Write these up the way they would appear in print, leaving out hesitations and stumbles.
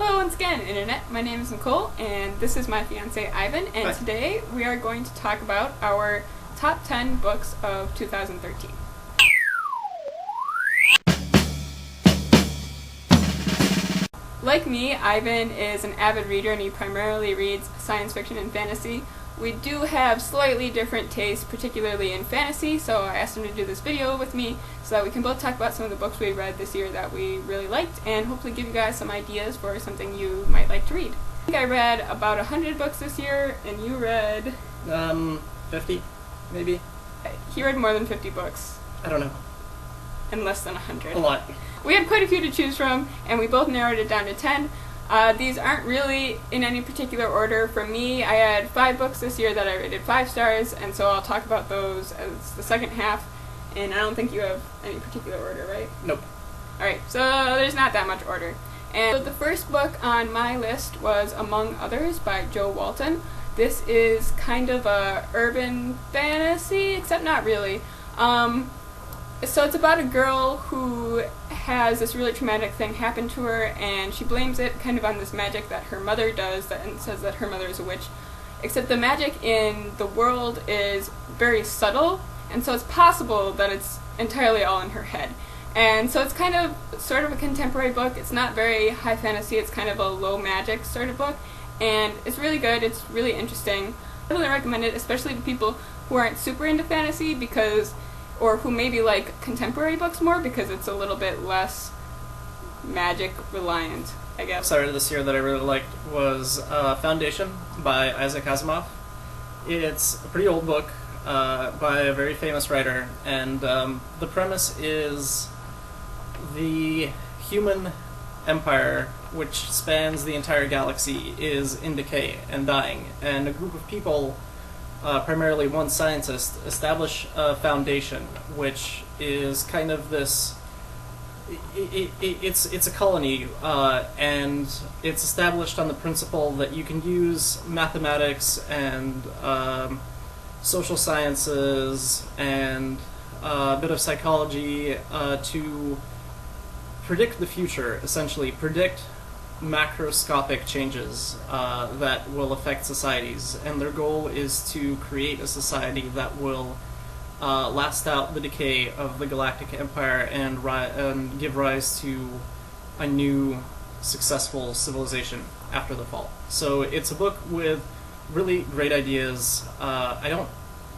Hello once again, Internet. My name is Nicole, and this is my fiance Ivan, and Hi. Today we are going to talk about our top 10 books of 2013. Like me, Ivan is an avid reader and he primarily reads science fiction and fantasy. We do have slightly different tastes, particularly in fantasy, so I asked him to do this video with me so that we can both talk about some of the books we read this year that we really liked and hopefully give you guys some ideas for something you might like to read. I think I read about 100 books this year, and you read... 50, maybe? He read more than 50 books. I don't know. And less than 100. A lot. We had quite a few to choose from, and we both narrowed it down to 10. These aren't really in any particular order. For me, I had 5 books this year that I rated 5 stars, and so I'll talk about those as the second half, and I don't think you have any particular order, right? Nope. Alright, so there's not that much order. And so the first book on my list was Among Others by Joe Walton. This is kind of a urban fantasy, except not really. So it's about a girl who has this really traumatic thing happen to her, and she blames it kind of on this magic that her mother does and says that her mother is a witch. Except the magic in the world is very subtle, and so it's possible that it's entirely all in her head. And so it's kind of sort of a contemporary book. It's not very high fantasy, it's kind of a low magic sort of book, and it's really good, it's really interesting. I really recommend it, especially to people who aren't super into fantasy or who maybe like contemporary books more, because it's a little bit less magic reliant, I guess. So I read this year that I really liked was Foundation by Isaac Asimov. It's a pretty old book by a very famous writer, and the premise is the human empire, which spans the entire galaxy, is in decay and dying, and a group of people, primarily one scientist, establish a foundation, which is kind of this... It's a colony, and it's established on the principle that you can use mathematics and social sciences and a bit of psychology to predict the future, essentially. Predict macroscopic changes that will affect societies, and their goal is to create a society that will last out the decay of the galactic empire and give rise to a new successful civilization after the fall. So it's a book with really great ideas. I don't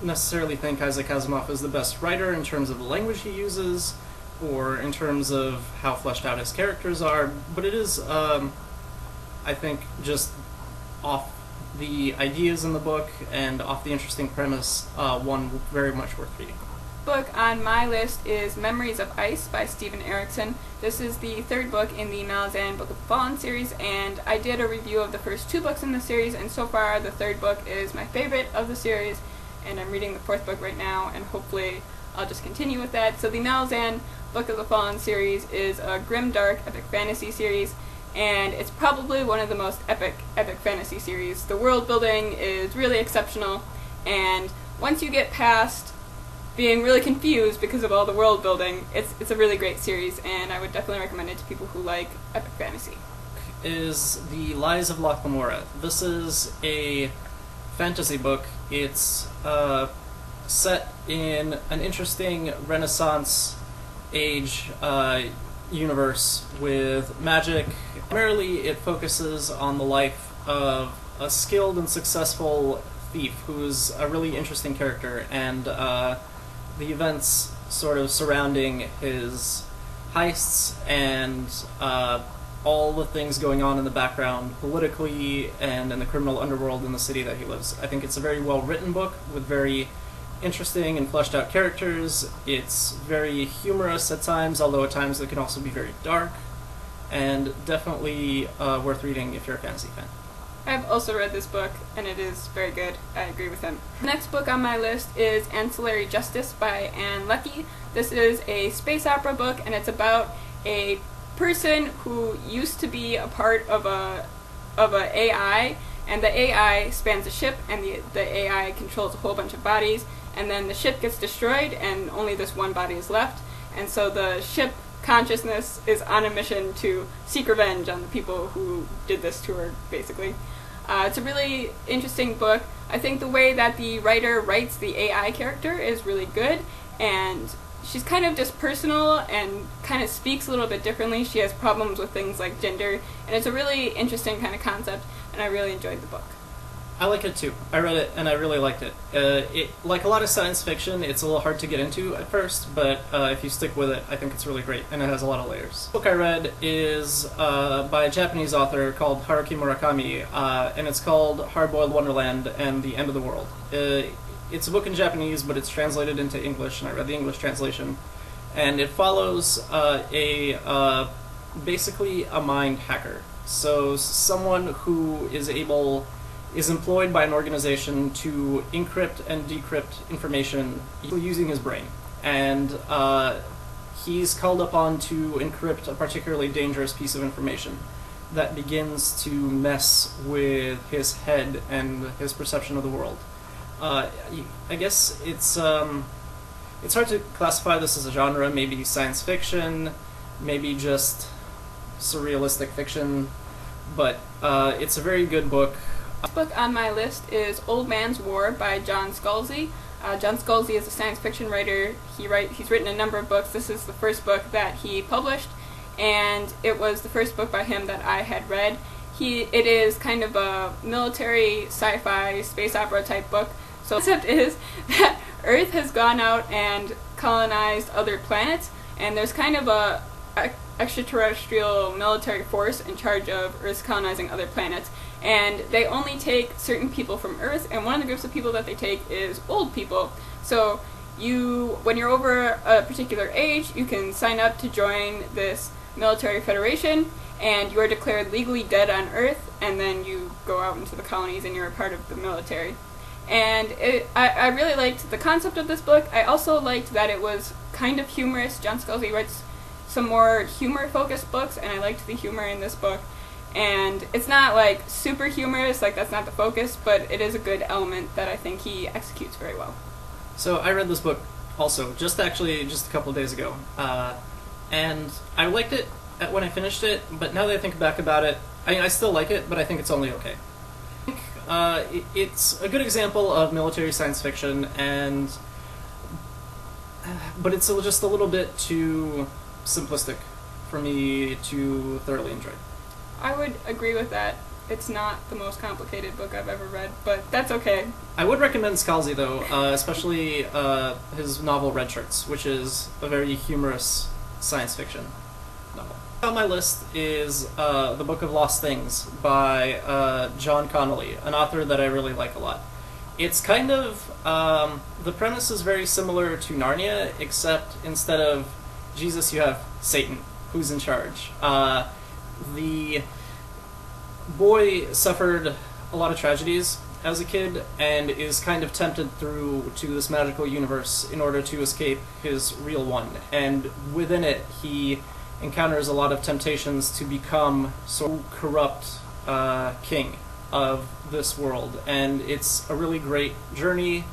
necessarily think Isaac Asimov is the best writer in terms of the language he uses, or in terms of how fleshed out his characters are, but it is, I think, just off the ideas in the book and off the interesting premise, one very much worth reading. Book on my list is Memories of Ice by Steven Erikson. This is the third book in the Malazan Book of the Fallen series, and I did a review of the first 2 books in the series, and so far the third book is my favorite of the series, and I'm reading the 4th book right now, and hopefully I'll just continue with that. So the Malazan Book of the Fallen series is a grim, dark, epic fantasy series, and it's probably one of the most epic fantasy series. The world building is really exceptional, and once you get past being really confused because of all the world building, it's a really great series, and I would definitely recommend it to people who like epic fantasy. Is The Lies of Locke Lamora. This is a fantasy book. It's set in an interesting Renaissance age universe with magic. Primarily it focuses on the life of a skilled and successful thief who's a really interesting character, and the events sort of surrounding his heists and all the things going on in the background politically and in the criminal underworld in the city that he lives. I think it's a very well written book with very interesting and fleshed out characters. It's very humorous at times, although at times it can also be very dark, and definitely worth reading if you're a fantasy fan. I've also read this book, and it is very good. I agree with him. The next book on my list is Ancillary Justice by Anne Leckie. This is a space opera book, and it's about a person who used to be a part of a AI, and the AI spans a ship, and the AI controls a whole bunch of bodies, and then the ship gets destroyed, and only this one body is left, and so the ship consciousness is on a mission to seek revenge on the people who did this to her, basically. It's a really interesting book. I think the way that the writer writes the AI character is really good, and she's kind of just personal and kind of speaks a little bit differently. She has problems with things like gender, and it's a really interesting kind of concept, and I really enjoyed the book. I like it too. I read it and I really liked it. Like a lot of science fiction, it's a little hard to get into at first, but if you stick with it, I think it's really great, and it has a lot of layers. The book I read is by a Japanese author called Haruki Murakami, and it's called Hard-Boiled Wonderland and the End of the World. It's a book in Japanese, but it's translated into English, and I read the English translation. And it follows basically a mind hacker. So someone who is employed by an organization to encrypt and decrypt information using his brain. And he's called upon to encrypt a particularly dangerous piece of information that begins to mess with his head and his perception of the world. I guess it's hard to classify this as a genre, maybe science fiction, maybe just surrealistic fiction, but it's a very good book. The book on my list is Old Man's War by John Scalzi. John Scalzi is a science fiction writer. He's written a number of books. This is the first book that he published, and it was the first book by him that I had read. It is kind of a military sci-fi space opera type book. So the concept is that Earth has gone out and colonized other planets, and there's kind of a extraterrestrial military force in charge of Earth's colonizing other planets, and they only take certain people from Earth, and one of the groups of people that they take is old people. So when you're over a particular age, you can sign up to join this military federation, and you are declared legally dead on Earth, and then you go out into the colonies and you're a part of the military. And I really liked the concept of this book. I also liked that it was kind of humorous. John Scalzi writes some more humor-focused books, and I liked the humor in this book. And it's not like super humorous, like that's not the focus, but it is a good element that I think he executes very well. So I read this book also, just a couple of days ago, and I liked it when I finished it, but now that I think back about it, I still like it, but I think it's only okay. I think it's a good example of military science fiction, but it's just a little bit too simplistic for me to thoroughly enjoy. I would agree with that. It's not the most complicated book I've ever read, but that's okay. I would recommend Scalzi, though, especially his novel Red Shirts, which is a very humorous science fiction novel. On my list is The Book of Lost Things by John Connolly, an author that I really like a lot. It's kind of, the premise is very similar to Narnia, except instead of Jesus, you have Satan, who's in charge. The boy suffered a lot of tragedies as a kid and is kind of tempted through to this magical universe in order to escape his real one. And within it, he encounters a lot of temptations to become so corrupt king of this world. And it's a really great journey,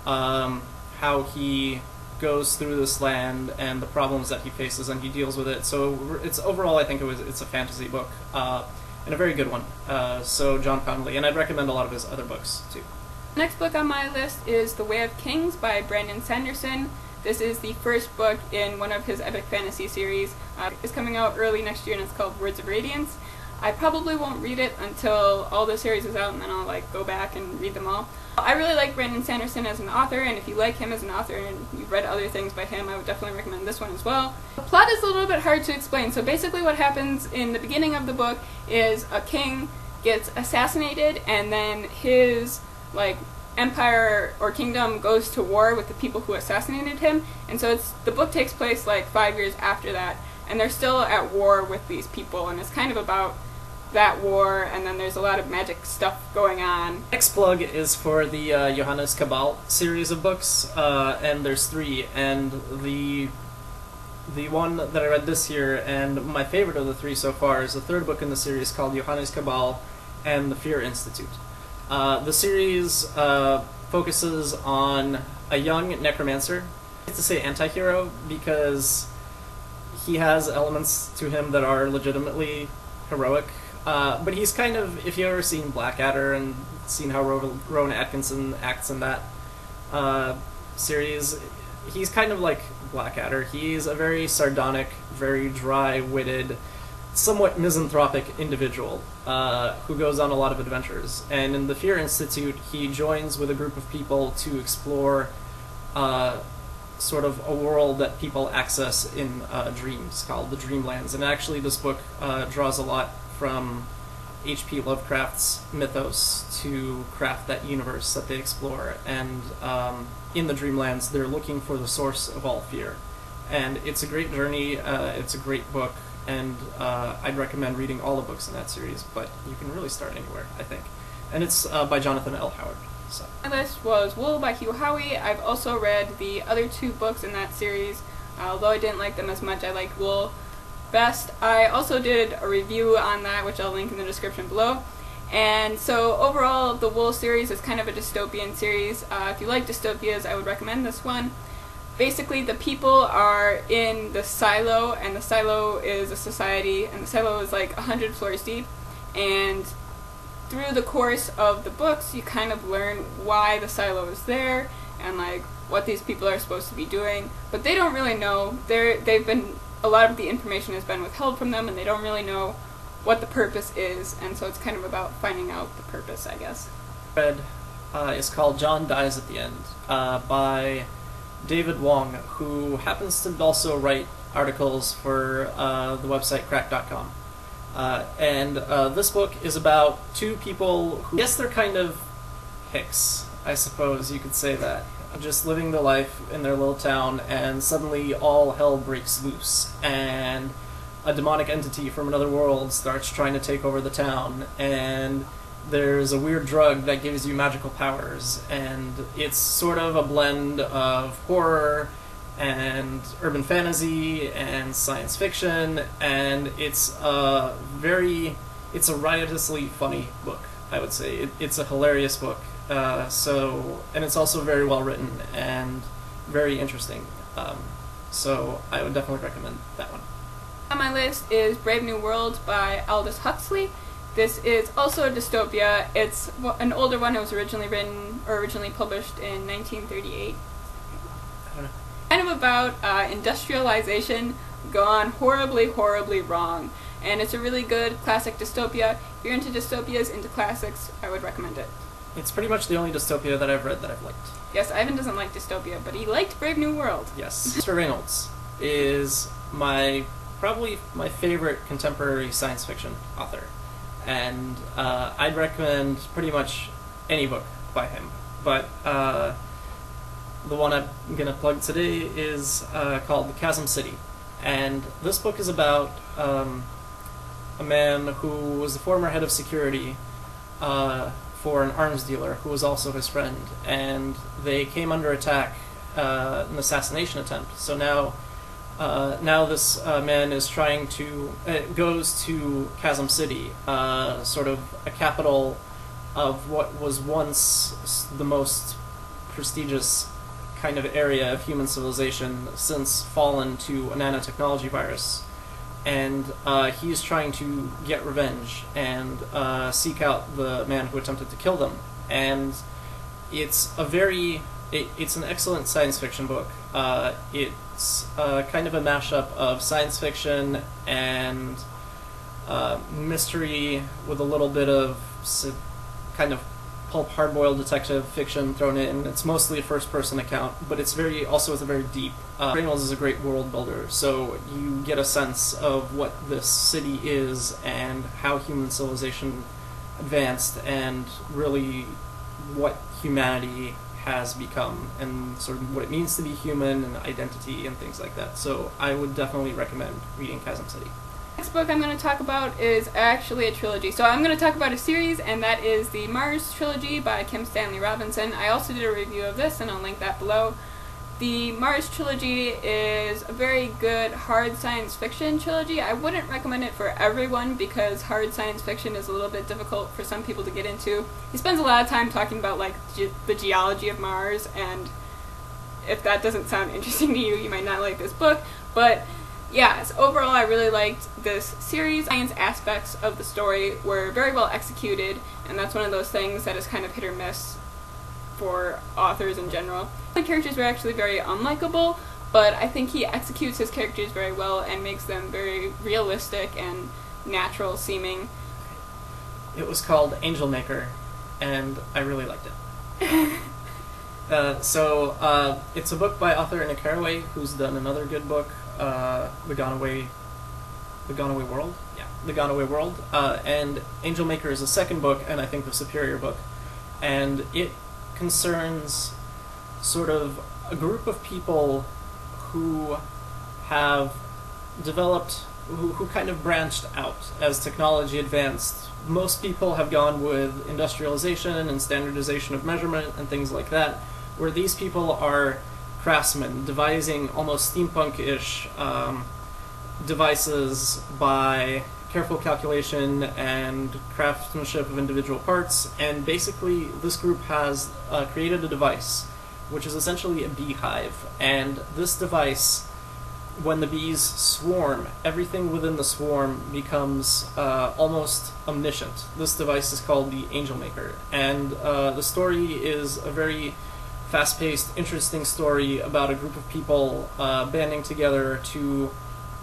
how he goes through this land and the problems that he faces, and he deals with it. So it's overall, I think it's a fantasy book, and a very good one. So John Connolly, and I'd recommend a lot of his other books too. The next book on my list is The Way of Kings by Brandon Sanderson. This is the first book in one of his epic fantasy series. It's coming out early next year, and it's called Words of Radiance. I probably won't read it until all the series is out, and then I'll go back and read them all. I really like Brandon Sanderson as an author, and if you like him as an author and you've read other things by him, I would definitely recommend this one as well. The plot is a little bit hard to explain, so basically what happens in the beginning of the book is a king gets assassinated, and then his empire or kingdom goes to war with the people who assassinated him, and so the book takes place 5 years after that, and they're still at war with these people, and it's kind of about that war, and then there's a lot of magic stuff going on. Next plug is for the Johannes Cabal series of books, and there's 3, and the one that I read this year, and my favorite of the 3 so far, is the 3rd book in the series called Johannes Cabal and the Fear Institute. The series focuses on a young necromancer. I hate to say anti-hero because he has elements to him that are legitimately heroic. But he's kind of, if you've ever seen Blackadder and seen how Rowan Atkinson acts in that series, he's kind of like Blackadder. He's a very sardonic, very dry-witted, somewhat misanthropic individual who goes on a lot of adventures. And in the Fear Institute, he joins with a group of people to explore sort of a world that people access in dreams called the Dreamlands. And actually this book draws a lot from H.P. Lovecraft's mythos to craft that universe that they explore. And in the Dreamlands, they're looking for the source of all fear. And it's a great journey, it's a great book, and I'd recommend reading all the books in that series, but you can really start anywhere, I think. And it's by Jonathan L. Howard. So. My list was Wool by Hugh Howey. I've also read the other 2 books in that series. Although I didn't like them as much, I liked Wool best. I also did a review on that, which I'll link in the description below. And so overall, the Wool series is kind of a dystopian series. If you like dystopias, I would recommend this one. Basically, the people are in the silo, and the silo is a society, and the silo is like 100 floors deep. And through the course of the books, you kind of learn why the silo is there, and like what these people are supposed to be doing. But they don't really know. A lot of the information has been withheld from them, and they don't really know what the purpose is, and so it's kind of about finding out the purpose, I guess. Read is called John Dies at the End by David Wong, who happens to also write articles for the website crack.com. And this book is about 2 people who, I guess they're kind of hicks, I suppose you could say that. Just living their life in their little town, and suddenly all hell breaks loose, and a demonic entity from another world starts trying to take over the town, and there's a weird drug that gives you magical powers, and it's sort of a blend of horror and urban fantasy and science fiction, and it's a riotously funny book, I would say. It's a hilarious book. And it's also very well written and very interesting. So I would definitely recommend that one. On my list is Brave New World by Aldous Huxley. This is also a dystopia. It's an older one. It was originally published in 1938. I don't know. Kind of about industrialization gone horribly, horribly wrong. And it's a really good classic dystopia. If you're into dystopias, into classics, I would recommend it. It's pretty much the only dystopia that I've read that I've liked. Yes, Ivan doesn't like dystopia, but he liked Brave New World. Yes. Mr. Reynolds is probably my favorite contemporary science fiction author. And I'd recommend pretty much any book by him. But the one I'm going to plug today is called The Chasm City. And this book is about a man who was the former head of security for an arms dealer who was also his friend, and they came under attack, an assassination attempt. So now this man is trying to goes to Chasm City, sort of a capital of what was once the most prestigious kind of area of human civilization, since fallen to a nanotechnology virus. And he's trying to get revenge and seek out the man who attempted to kill them. And it's it's an excellent science fiction book. It's kind of a mashup of science fiction and mystery with a little bit of kind of pulp hard-boiled detective fiction thrown in. It's mostly a first-person account, but it's also a very deep. Reynolds is a great world builder, so you get a sense of what this city is and how human civilization advanced, and really what humanity has become, and sort of what it means to be human and identity and things like that. So I would definitely recommend reading Chasm City. Next book I'm going to talk about is actually a trilogy. So I'm going to talk about a series, and that is the Mars trilogy by Kim Stanley Robinson. I also did a review of this, and I'll link that below. The Mars trilogy is a very good hard science fiction trilogy. I wouldn't recommend it for everyone because hard science fiction is a little bit difficult for some people to get into. He spends a lot of time talking about like the geology of Mars, and if that doesn't sound interesting to you, you might not like this book. But yeah, so overall I really liked this series. Science aspects of the story were very well executed, and that's one of those things that is kind of hit or miss for authors in general. The characters were actually very unlikable, but I think he executes his characters very well and makes them very realistic and natural seeming. It was called Angel Maker, and I really liked it. It's a book by author Nicole, who's done another good book, The Gone Away World? Yeah, The Gone Away World. And Angel Maker is the second book, and I think the superior book. And it concerns sort of a group of people who have developed, who kind of branched out as technology advanced. Most people have gone with industrialization and standardization of measurement and things like that, where these people are craftsmen, devising almost steampunk-ish devices by careful calculation and craftsmanship of individual parts, and basically this group has created a device which is essentially a beehive, and this device, when the bees swarm, everything within the swarm becomes almost omniscient. This device is called the Angel Maker, and the story is a very fast-paced, interesting story about a group of people banding together to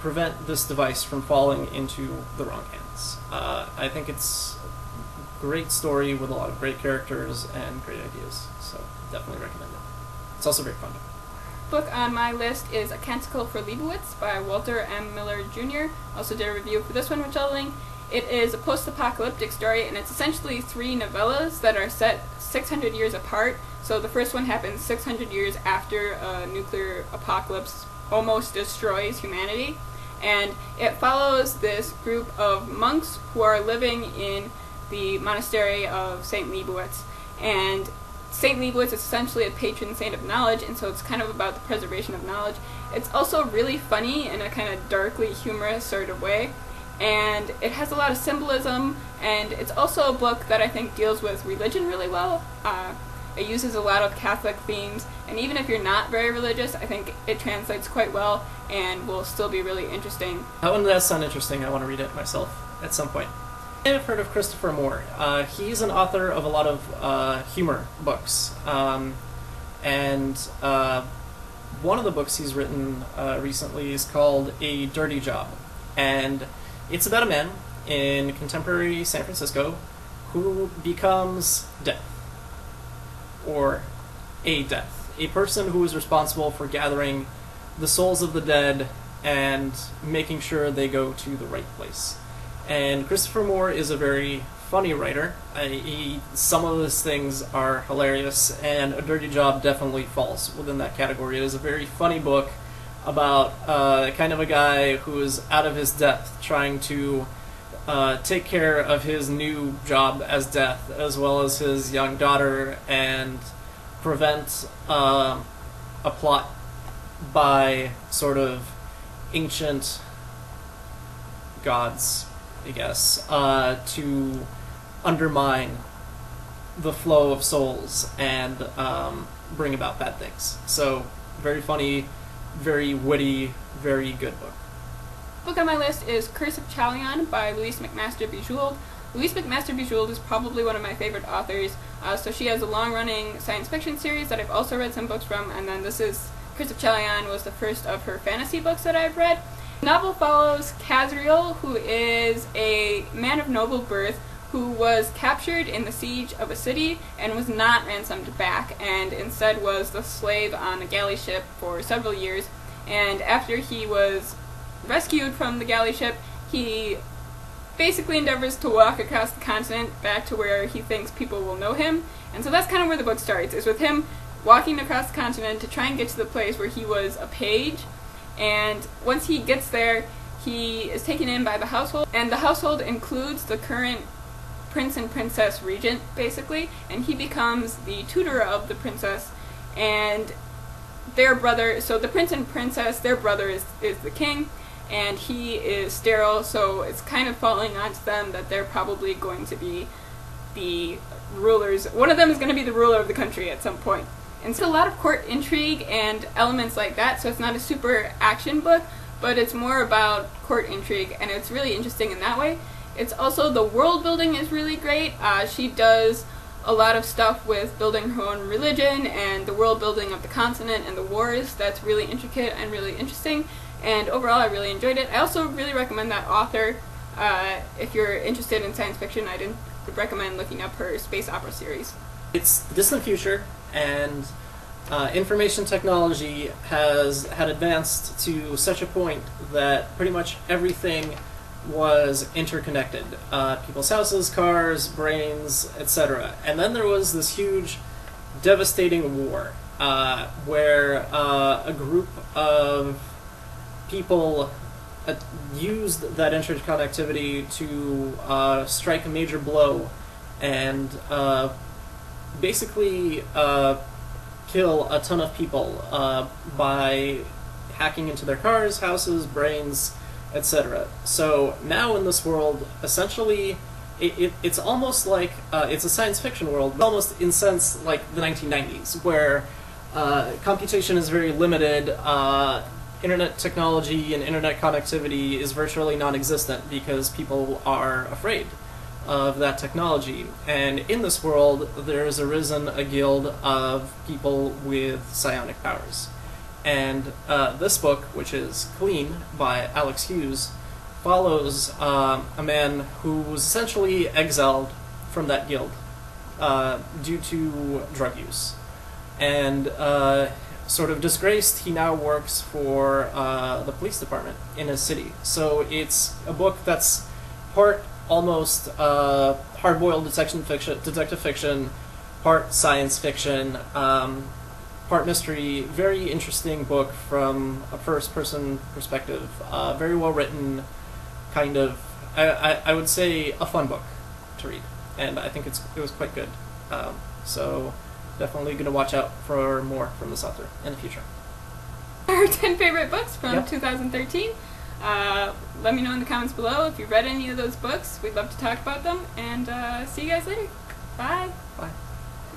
prevent this device from falling into the wrong hands. I think it's a great story with a lot of great characters and great ideas, so definitely recommend it. It's also very fun. Book on my list is A Canticle for Leibowitz by Walter M. Miller Jr. Also did a review for this one, which I'll link. It is a post-apocalyptic story, and it's essentially 3 novellas that are set 600 years apart. So the first one happens 600 years after a nuclear apocalypse almost destroys humanity. And it follows this group of monks who are living in the monastery of St. Leibowitz. And St. Leibowitz is essentially a patron saint of knowledge, and so it's kind of about the preservation of knowledge. It's also really funny in a kind of darkly humorous sort of way, and it has a lot of symbolism, and it's also a book that I think deals with religion really well. It uses a lot of Catholic themes, and even if you're not very religious, I think it translates quite well and will still be really interesting. That one does sound interesting. I want to read it myself at some point. I've heard of Christopher Moore. He's an author of a lot of humor books, and one of the books he's written recently is called A Dirty Job, and it's about a man in contemporary San Francisco who becomes death, or a death, a person who is responsible for gathering the souls of the dead and making sure they go to the right place. And Christopher Moore is a very funny writer. Some of his things are hilarious, and A Dirty Job definitely falls within that category. It is a very funny book about kind of a guy who is out of his depth trying to take care of his new job as Death, as well as his young daughter, and prevent a plot by sort of ancient gods, I guess, to undermine the flow of souls and bring about bad things. So, very funny, very witty, very good book. Book on my list is Curse of Chalion by Louise McMaster Bejeweled. Louise McMaster Bejeweled is probably one of my favorite authors. So she has a long-running science fiction series that I've also read some books from, and then this is Curse of Chalion was the first of her fantasy books that I've read. The novel follows Kazriel, who is a man of noble birth who was captured in the siege of a city and was not ransomed back, and instead was the slave on a galley ship for several years. And after he was rescued from the galley ship, he basically endeavors to walk across the continent back to where he thinks people will know him. And so that's kind of where the book starts, is with him walking across the continent to try and get to the place where he was a page. And once he gets there, he is taken in by the household, and the household includes the current prince and princess regent, basically, and he becomes the tutor of the princess, and their brother, so the prince and princess, their brother is the king, and he is sterile, so it's kind of falling onto them that they're probably going to be the rulers. One of them is going to be the ruler of the country at some point. And so a lot of court intrigue and elements like that, so it's not a super action book, but it's more about court intrigue, and it's really interesting in that way. It's also, the world building is really great. She does a lot of stuff with building her own religion and the world building of the continent and the wars. That's really intricate and really interesting, and overall I really enjoyed it. I also really recommend that author. If you're interested in science fiction, would recommend looking up her space opera series. It's the distant future, and information technology had advanced to such a point that pretty much everything was interconnected. People's houses, cars, brains, etc. And then there was this huge, devastating war where a group of people used that interconnectivity to strike a major blow and basically kill a ton of people by hacking into their cars, houses, brains, etc. So now in this world, essentially, it's almost like it's a science fiction world, but almost in sense like the 1990s, where computation is very limited, internet technology and internet connectivity is virtually non-existent because people are afraid of that technology. And in this world, there's arisen a guild of people with psionic powers. And this book, which is Clean by Alex Hughes, follows a man who was essentially exiled from that guild due to drug use. And sort of disgraced, he now works for the police department in his city. So it's a book that's part almost hard-boiled detective fiction, part science fiction, part mystery. Very interesting book from a first-person perspective. Very well written, kind of, I would say, a fun book to read, and I think it was quite good. So definitely going to watch out for more from this author in the future. Our 10 favorite books from Yep. 2013. Let me know in the comments below if you've read any of those books. We'd love to talk about them, and see you guys later. Bye. Bye.